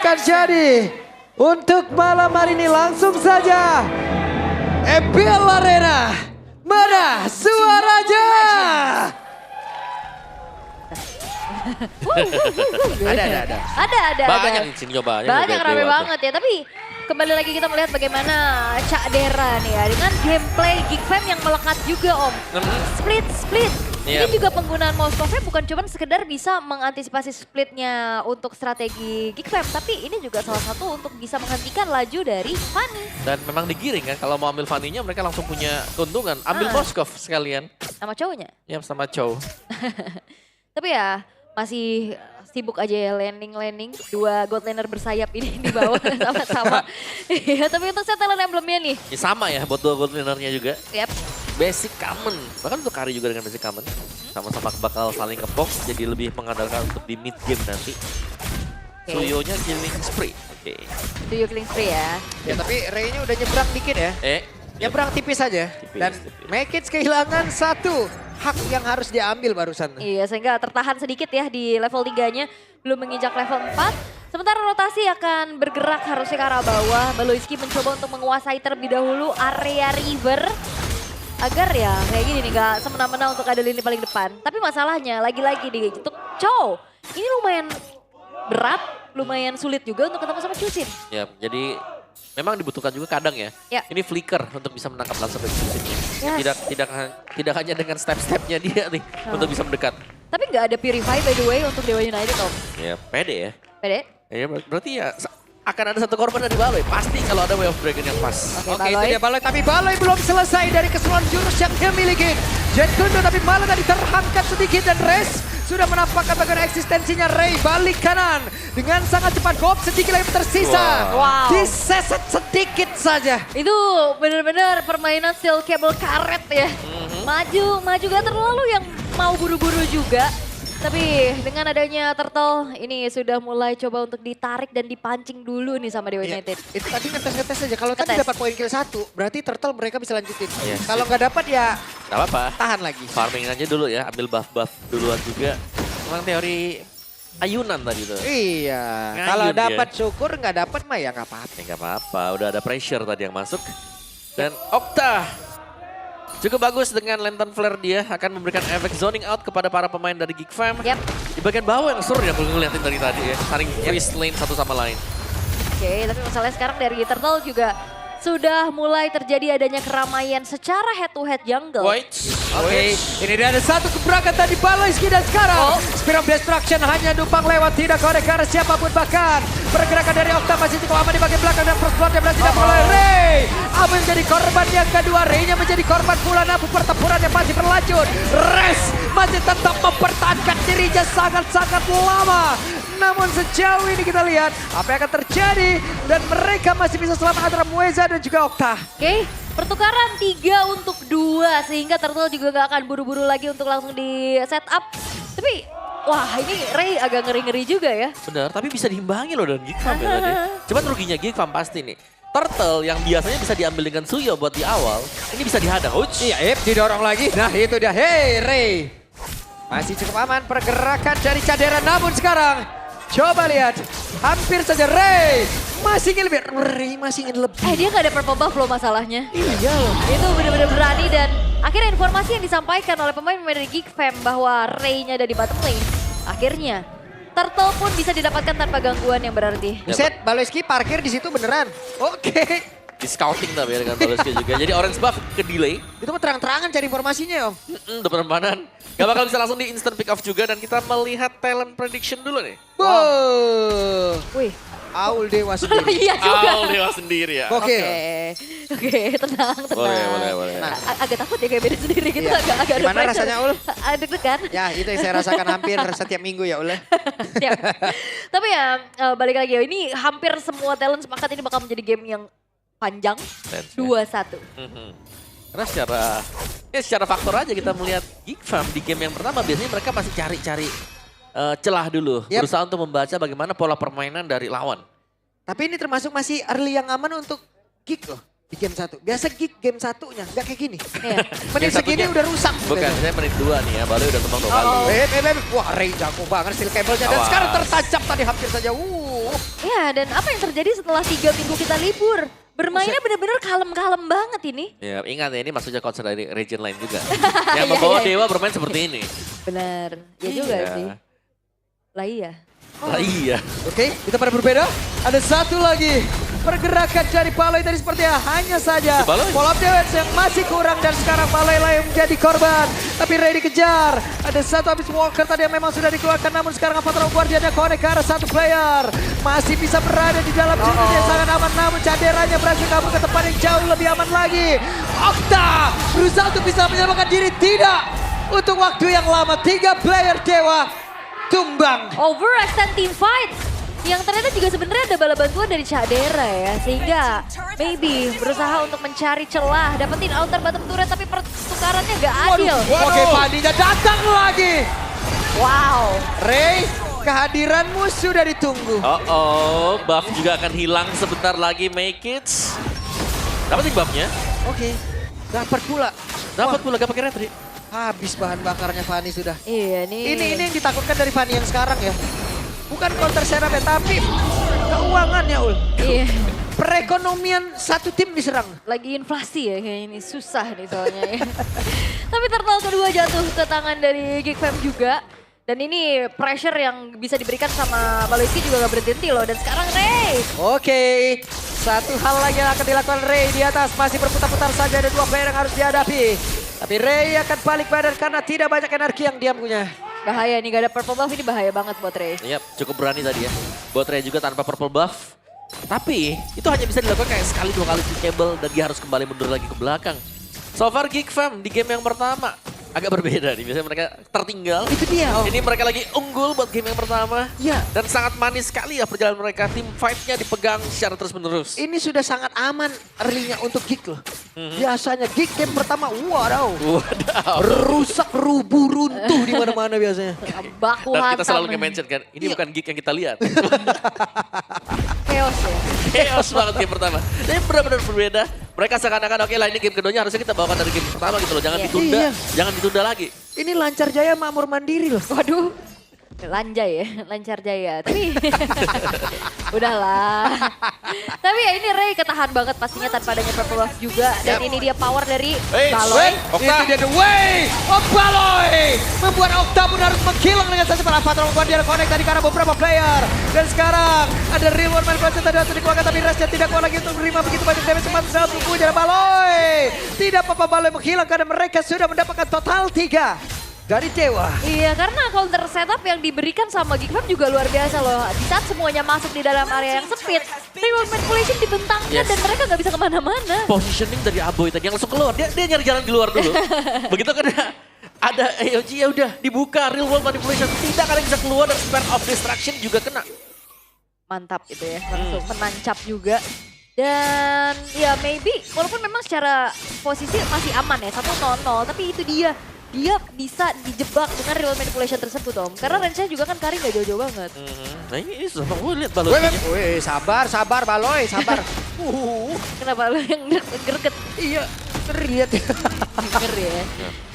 Akan jadi untuk malam hari ini langsung saja EPL Arena, mana suaranya? Ada. Banyak nih sini coba. Banyak rame banget ya, tapi kembali lagi kita melihat bagaimana Cak Dera nih ya dengan gameplay Geek Fam yang melekat juga Om. Split. Ini juga penggunaan mouse cover bukan cuma sekedar bisa mengantisipasi splitnya untuk strategi Geek Fam, tapi ini juga salah satu untuk bisa menghentikan laju dari Fanny. Dan memang digiring kan, kalau mau ambil Fanny-nya mereka langsung punya keuntungan. Ambil Moskov sekalian. Sama cowoknya. Ya sama Chow. Tapi ya masih sibuk aja ya landing. Dua god laner bersayap ini di bawah sama-sama. Iya, tapi untuk set talent emblemnya nih. Ya sama ya buat dua gold laner-nya juga. Yap. Basic common. Bahkan untuk Kari juga dengan basic common. Sama-sama bakal saling nge-box jadi lebih mengandalkan untuk di mid game nanti. Suyo-nya killing spree. Oke. Suyo killing spree ya. Ya tapi Ray-nya udah nyebrang dikit ya. Nyebrang tipis saja. Dan Make It kehilangan satu hak yang harus diambil barusan. Iya, sehingga tertahan sedikit ya di level 3-nya. Belum menginjak level 4. Sementara rotasi akan bergerak harusnya ke arah bawah. Baloiski mencoba untuk menguasai terlebih dahulu area river. Agar ya kayak gini nih gak semena-mena untuk ada lini paling depan. Tapi masalahnya lagi-lagi di untuk Chow. Ini lumayan berat, lumayan sulit juga untuk ketemu sama Chusin. Ya, jadi memang dibutuhkan juga kadang ya. Ini flicker untuk bisa menangkap langsung dari Chusin. Yes. Tidak hanya dengan step-stepnya dia nih untuk bisa mendekat. Tapi nggak ada Purify by the way untuk Dewa United Om. Ya, pede ya. Pede? Ya, berarti ya akan ada satu korban dari Baloi. Pasti kalau ada Way of Dragon yang pas. Oke, itu dia Baloi. Tapi Baloi belum selesai dari keseluruhan jurus yang dia miliki. Jet Kundo tapi malah tadi terhambat sedikit dan Res sudah menampakkan bagaimana eksistensinya Ray. Balik kanan dengan sangat cepat. Bob sedikit lagi tersisa. Wow. Diseset sedikit saja. Itu benar-benar permainan steel cable karet ya. Maju gak terlalu yang mau buru-buru juga. Tapi dengan adanya Turtle ini sudah mulai coba untuk ditarik dan dipancing dulu nih sama Dewa United. Itu tadi ngetes saja. Kalau tadi dapat poin kill 1, berarti Turtle mereka bisa lanjutin. Yes. Kalau nggak dapat ya Gak apa-apa. tahan lagi. Farming aja dulu ya, ambil buff-buff duluan juga. Memang teori ayunan tadi tuh. Iya. Ngayun Kalau dia. dapat syukur, nggak dapat mah ya nggak apa-apa. Ya nggak apa-apa, udah ada pressure tadi yang masuk. Dan Okta cukup bagus dengan Lantern Flare dia akan memberikan efek zoning out kepada para pemain dari Geek Fam. Yap. Di bagian bawah yang seru ya kalau ngeliatin dari tadi ya. Saling freeze lane satu sama lain. Oke, tapi masalahnya sekarang dari Turtle juga sudah mulai terjadi adanya keramaian secara head to head jungle. Oke, ini dia ada satu keberangkatan di Baloiski dan sekarang Spear of Destruction hanya numpang lewat, tidak korek ke arah siapapun bahkan. Pergerakan dari Okta masih cukup aman di bagian belakang dan first blood yang berhasil didapat oleh Ray. Apa yang menjadi korban yang kedua, Ray-nya menjadi korban pula namun pertempuran yang masih berlanjut. Res masih tetap mempertahankan dirinya sangat-sangat lama. Namun sejauh ini kita lihat apa yang akan terjadi dan mereka masih bisa selamat antara Mueza dan juga Okta. Oke, pertukaran 3 untuk 2 sehingga Turtle juga gak akan buru-buru lagi untuk langsung di setup. Tapi wah ini Ray agak ngeri-ngeri juga ya. Benar, tapi bisa diimbangi loh dengan Geek Fam ya tadi. Cuman ruginya Geek Fam pasti nih. Turtle yang biasanya bisa diambil dengan Suyo buat di awal, ini bisa dihadang. Iya, didorong lagi. Nah itu dia, hey Ray. Masih cukup aman pergerakan dari Cadera namun sekarang. Coba lihat, hampir saja Ray masih ingin lebih. Ray masih ingin lebih. Dia gak ada purple buff loh masalahnya. Iya loh. Itu benar-benar berani dan akhirnya informasi yang disampaikan oleh pemain-pemain dari Geek Fam bahwa Ray-nya ada di bottom lane. Akhirnya Turtle pun bisa didapatkan tanpa gangguan yang berarti. Buset, Baloiski parkir di situ beneran. Oke. Di scouting tapi ya dengan Baloiski juga. Jadi orange buff ke delay. Itu mah terang-terangan cari informasinya Om. Udah penampanan. Gak bakal bisa langsung di instant pick off juga dan kita melihat talent prediction dulu nih. Wow. Wih. Aul Dewa sendiri. Iya juga. Aul Dewa sendiri ya. Oke. Oke, tenang. Boleh. Nah, agak takut ya kayak beda sendiri gitu. Iya. Agak ada Gimana pressure. rasanya, Ul? Deg-degan. Ya itu yang saya rasakan hampir setiap minggu ya Ul. Siap. Tapi ya balik lagi ya, ini hampir semua talent sepakat ini bakal menjadi game yang panjang. 2-1. Karena secara faktor aja kita melihat Geek Fam di game yang pertama biasanya mereka masih cari celah dulu. Yep. Berusaha untuk membaca bagaimana pola permainan dari lawan. Tapi ini termasuk masih early yang aman untuk Geek loh. di game 1. Biasa gig game 1-nya nggak kayak gini. Iya. Menit Game segini satunya- udah rusak. Bukan, saya menit 2 nih ya, Baloi udah tumbang 2 kali. Wah, Ray jago banget steel cable-nya. Dan Awas. sekarang tertancap tadi hampir saja. Ya, dan apa yang terjadi setelah 3 minggu kita libur? Bermainnya benar-benar kalem-kalem banget ini. Ya, ingat ya, ini maksudnya konser dari region lain juga. Yang Iya, membawa iya. Dewa bermain seperti ini. Benar, ya juga Iya. sih. Lah iya. Lah iya. Oke, kita pada berbeda. Ada satu lagi. Pergerakan dari Baloi tadi sepertinya hanya saja Baloi. follow up damage yang masih kurang dan sekarang Baloi lah yang menjadi korban. Tapi Ray dikejar. Ada satu habis Walker tadi yang memang sudah dikeluarkan namun sekarang Avatar Guardiannya connect ke arah satu player. Masih bisa berada di dalam zona yang sangat aman namun caderanya berhasil kabur ke tempat yang jauh lebih aman lagi. Okta berusaha untuk bisa menyelamatkan diri, tidak. Untuk waktu yang lama 3 player Dewa tumbang. Overextend team fight. Yang ternyata juga sebenarnya ada bala bantuan dari Cadera ya. Sehingga maybe berusaha untuk mencari celah. Dapetin outer bottom turret tapi pertukarannya gak adil. Oke, Pandinya datang lagi. Wow. Ray, kehadiranmu sudah ditunggu. Oh, buff juga akan hilang sebentar lagi, make it. Dapatin buffnya. Oke, dapat pula. Dapat pula, gak pakai retri. Habis bahan bakarnya Fanny sudah. Iya nih. Ini yang ditakutkan dari Fanny yang sekarang ya. Bukan counter serapnya, tapi keuangannya, Ul. Iya. Perekonomian satu tim diserang. Lagi inflasi ya kayak ini susah nih soalnya ya. Tapi turtle kedua jatuh ke tangan dari Geek Fam juga. Dan ini pressure yang bisa diberikan sama Baloi juga gak berhenti loh. Dan sekarang Ray. Oke, satu hal lagi yang akan dilakukan Ray di atas. Masih berputar-putar saja, ada 2 player yang harus dihadapi. Tapi Ray akan balik badan karena tidak banyak energi yang dia punya. Bahaya nih, gak ada purple buff ini bahaya banget buat Ray. Yap, cukup berani tadi ya. Buat Ray juga tanpa purple buff. Tapi itu hanya bisa dilakukan kayak sekali 2 kali cable dan dia harus kembali mundur lagi ke belakang. So far Geek Fam di game yang pertama agak berbeda nih. Biasanya mereka tertinggal. Itu dia, Om. Ini mereka lagi unggul buat game yang pertama. Iya. Dan sangat manis sekali ya perjalanan mereka. Tim fight-nya dipegang secara terus-menerus. Ini sudah sangat aman early-nya untuk Geek loh. Biasanya Geek game pertama, wadaw. Wadaw. Rusak, rubuh, runtuh di mana-mana biasanya. Baku Dan hantam. kita selalu nge-mention kan, ini bukan geek yang kita lihat. Chaos ya. Chaos banget game pertama. Ini benar-benar berbeda. Mereka seakan-akan oke lah ini game keduanya harusnya kita bawakan dari game pertama gitu loh. Jangan Iya. ditunda, Iya. jangan ditunda lagi. Ini Lancar Jaya makmur mandiri loh. Waduh. Lanjai ya, Lancar Jaya. Tapi udahlah. Tapi ya ini Ray ketahan banget pastinya tanpa adanya purple buff juga. Dan ini dia power dari Baloi. Okta. Itu dia the way of Baloi. Membuat Okta pun harus menghilang dengan saja para Avatar Guardian connect tadi karena beberapa player. Dan sekarang ada real world manipulation tadi harus dikeluarkan tapi Rashnya tidak kuat lagi untuk menerima begitu banyak damage sempat dalam tubuhnya Baloi. Tidak apa-apa Baloi menghilang karena mereka sudah mendapatkan total 3 dari Dewa. Iya, karena counter setup yang diberikan sama Geek Fam juga luar biasa loh. Di saat semuanya masuk di dalam area yang sempit, Real Manipulation dibentangkan Yes. dan mereka nggak bisa kemana-mana. Positioning dari Aboy tadi yang langsung keluar. Dia nyari jalan di luar dulu. Begitu kan ada AOG ya udah dibuka real world manipulation. Tidak ada yang bisa keluar dan span of destruction juga kena. Mantap itu ya, langsung menancap juga. Dan ya maybe, walaupun memang secara posisi masih aman ya, 1-0, tapi itu dia bisa dijebak dengan real manipulation tersebut Om. Karena range-nya juga kan Kari nggak jauh-jauh banget. Nah ini susah banget lihat Baloi. Wih, sabar Baloi, sabar. Kenapa lu yang greget? Iya, terlihat ya. Ngeri ya.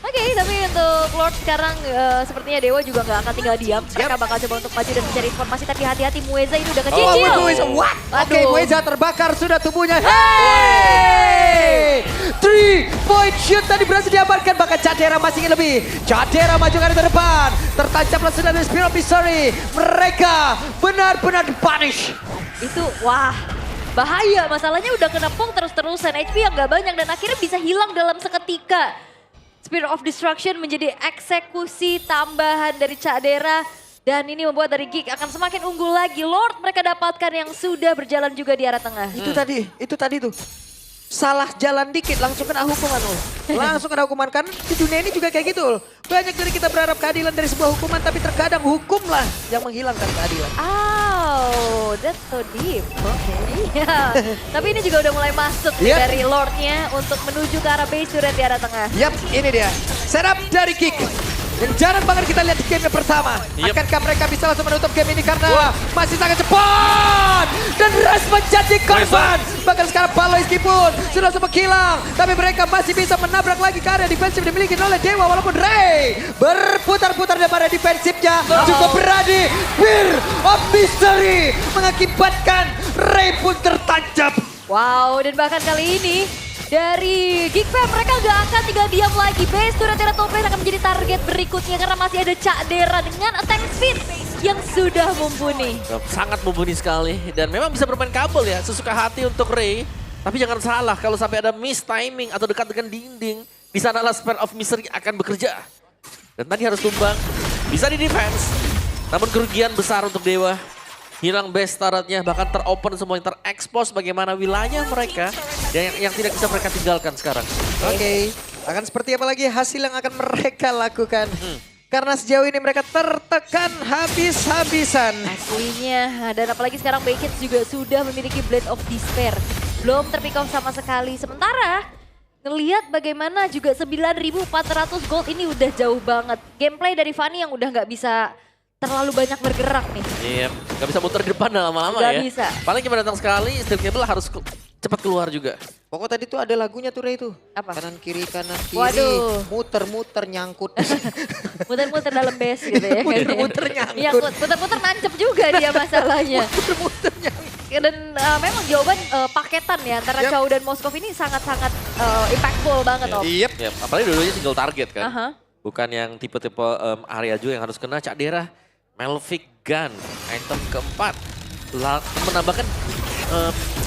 Oke, tapi untuk Lord sekarang sepertinya Dewa juga nggak akan tinggal diam. Mereka bakal coba untuk maju dan mencari informasi, tapi hati-hati Mueza ini udah kecicil. Mueza, what? Oke, Aduh. Mueza terbakar sudah tubuhnya. Hey! 3-point shoot tadi berhasil diamankan, bahkan Cadera masih ingin lebih. Cadera maju ke arah depan. Tertancaplah sudah dari Spiral Mystery. Mereka benar-benar dipunish. Itu, wah. Bahaya, masalahnya udah kena pong terus-terusan. HP yang gak banyak dan akhirnya bisa hilang dalam seketika. Spirit of Destruction menjadi eksekusi tambahan dari Cadera. Dan ini membuat dari Geek akan semakin unggul lagi. Lord mereka dapatkan yang sudah berjalan juga di arah tengah. Itu tadi tuh. Salah jalan dikit langsung kena hukuman Ul. Langsung kena hukuman kan di dunia ini juga kayak gitu Ul. Banyak dari kita berharap keadilan dari sebuah hukuman tapi terkadang hukumlah yang menghilangkan keadilan. Oh, that's so deep. Oke. Iya. Tapi ini juga udah mulai masuk nih Yep. dari Lordnya untuk menuju ke arah base turret di arah tengah. Yap, ini dia. Setup dari Geek. Yang jarang banget kita lihat di game yang pertama. Yep. Akankah mereka bisa langsung menutup game ini karena masih sangat cepat. Dan Ras menjadi korban. Bahkan sekarang Paloiski pun sudah sempat hilang. Tapi mereka masih bisa menabrak lagi ke area defensif dimiliki oleh Dewa. Walaupun Ray berputar-putar di area defensifnya. Cukup berani. Fear of Mystery mengakibatkan Ray pun tertancap. Wow, dan bahkan kali ini dari Geek Fam mereka gak akan tinggal diam lagi. Base turret top lane akan menjadi target berikutnya karena masih ada Cak Dera dengan attack speed yang sudah mumpuni. Sangat mumpuni sekali dan memang bisa bermain kabel ya, sesuka hati untuk Ray. Tapi jangan salah kalau sampai ada miss timing atau dekat dengan dinding, di sanalah Spare of Misery akan bekerja. Dan tadi harus tumbang, bisa di defense. Namun kerugian besar untuk Dewa. Hilang base turretnya, bahkan teropen semuanya, terekspos bagaimana wilayah mereka yang tidak bisa mereka tinggalkan sekarang. Oke, akan seperti apa lagi hasil yang akan mereka lakukan? Karena sejauh ini mereka tertekan habis-habisan. Aslinya, dan apalagi sekarang Baykids juga sudah memiliki Blade of Despair. Belum terpick off sama sekali. Sementara ngelihat bagaimana juga 9.400 gold ini udah jauh banget. Gameplay dari Fanny yang udah nggak bisa terlalu banyak bergerak nih. Iya, nggak bisa muter di depan lama-lama Nggak ya. bisa. Paling cuma datang sekali, steel cable harus cepat keluar juga. Pokok tadi tuh ada lagunya tuh Ray tuh. Apa? Kanan kiri, Waduh. muter-muter nyangkut. Muter-muter dalam base gitu ya. Muter-muter nyangkut. Iya, muter-muter nancep juga dia masalahnya. Muter-muter nyangkut. Dan memang jawaban paketan ya antara Chow dan Moskov ini sangat-sangat impactful banget Om. Yep. Ya, apalagi dua-duanya single target kan. Aha. Bukan yang tipe-tipe area juga yang harus kena. Cak Dera, Melvic Gun, item keempat. Menambahkan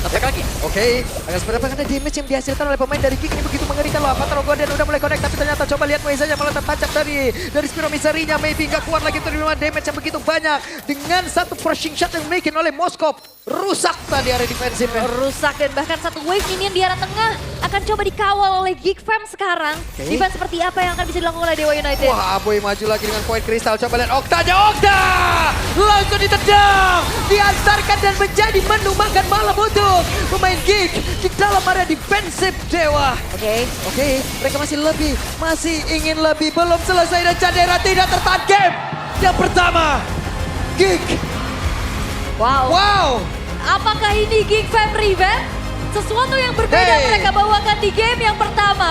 attack lagi. Oke, akan seperti apa karena damage yang dihasilkan oleh pemain dari Geek ini begitu mengerikan loh. Avatar Golden udah mulai connect tapi ternyata coba lihat Moisanya malah tertancap dari Spiro Misery-nya. Maybe nggak kuat lagi menerima damage yang begitu banyak. Dengan satu pushing shot yang dimiliki oleh Moskov. Rusak tadi area defensifnya. Rusak dan bahkan satu wave minion di arah tengah akan coba dikawal oleh Geek Fam sekarang. Oke. Defense seperti apa yang akan bisa dilakukan oleh Dewa United? Wah, Aboy maju lagi dengan poin kristal. Coba lihat Oktanya, Okta! Langsung ditendang! Diantarkan dan menjadi menu makan malam untuk pemain Geek di dalam area defensif Dewa. Oke, mereka masih ingin lebih. Belum selesai dan Cak Dera tidak tertahan game. Yang pertama, Geek. Wow! Apakah ini Geek Fam Revenge? Sesuatu yang berbeda Hey. mereka bawakan di game yang pertama.